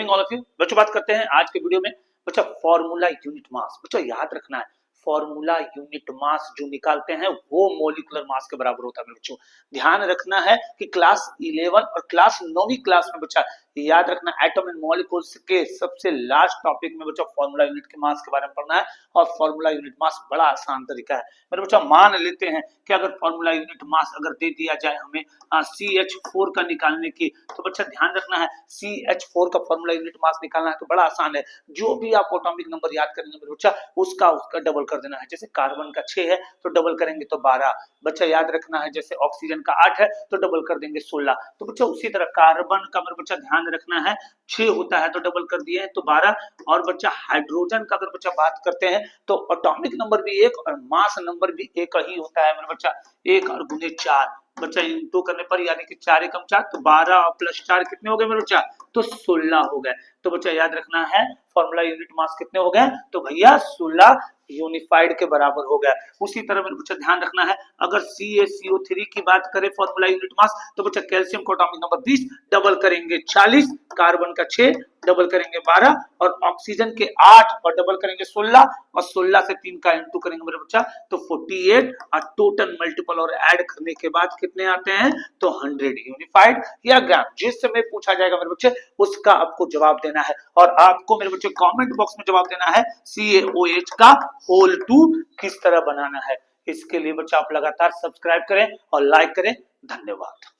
Morning all of you बच्चों। बात करते हैं आज के वीडियो में बच्चा फॉर्मूला यूनिट मास। बच्चों याद रखना है फॉर्मूला यूनिट मास जो निकालते हैं वो मॉलिक्यूलर मास के बराबर होता है। बच्चों ध्यान रखना है कि क्लास 11 और क्लास 9वीं क्लास में बच्चा याद रखना एटम एंड मॉलिक्यूल्स के सबसे लास्ट टॉपिक में बच्चा फॉर्मूला यूनिट के मास के बारे में पढ़ना है। और फॉर्मूला यूनिट मास बड़ा आसान तरीका है मेरे बच्चा। मान लेते हैं कि अगर फॉर्मूला यूनिट मास अगर दे दिया जाए हमें CH4 का निकालने की, तो बच्चा ध्यान रखना है CH4 का फॉर्मूला यूनिट मास निकालना है तो बड़ा आसान है। जो भी आप एटॉमिक नंबर याद करेंगे मेरे बच्चा उसका डबल कर देना है। जैसे कार्बन का 6 है तो डबल करेंगे तो 12 बच्चा याद रखना है। जैसे ऑक्सीजन का 8 है तो डबल कर देंगे 16। तो बच्चा उसी तरह कार्बन का मेरे बच्चा ध्यान रखना है 6 होता है तो डबल कर दिए तो 12। और बच्चा हाइड्रोजन का अगर बच्चा बात करते हैं तो एटॉमिक नंबर भी एक और मास नंबर भी एक ही होता है मेरे बच्चा, 1 और गुने 4 बच्चा इंटू करने पर यानी कि 4 एकम 4 तो 12 प्लस 4 कितने हो गए मेरे बच्चा, तो 16 हो गए। तो बच्चा याद रखना है फॉर्मूला यूनिट मास कितने हो गए, तो भैया 16 यूनिफाइड के बराबर हो गया। उसी तरह मेरे बच्चा ध्यान रखना है अगर CaCO3 की बात करें फॉर्मूला यूनिट मास तो बच्चा कैल्शियम का एटॉमिक नंबर 20 डबल करेंगे 40, कार्बन का 6 डबल करेंगे 12 और ऑक्सीजन के 8 और डबल करेंगे 16 और 16 से 3 का इंटू करेंगे मेरे बच्चा तो 48 और टोटल मल्टीपल और ऐड करने के बाद कितने आते हैं तो 100 यूनिफाइड या ग्राम। जिस समय पूछा जाएगा मेरे बच्चे उसका आपको जवाब देना है और आपको मेरे बच्चे कमेंट बॉक्स में जवाब देना है CaOH का होल 2 किस तरह बनाना है। इसके लिए बच्चा आप लगातार सब्सक्राइब करें और लाइक करें। धन्यवाद।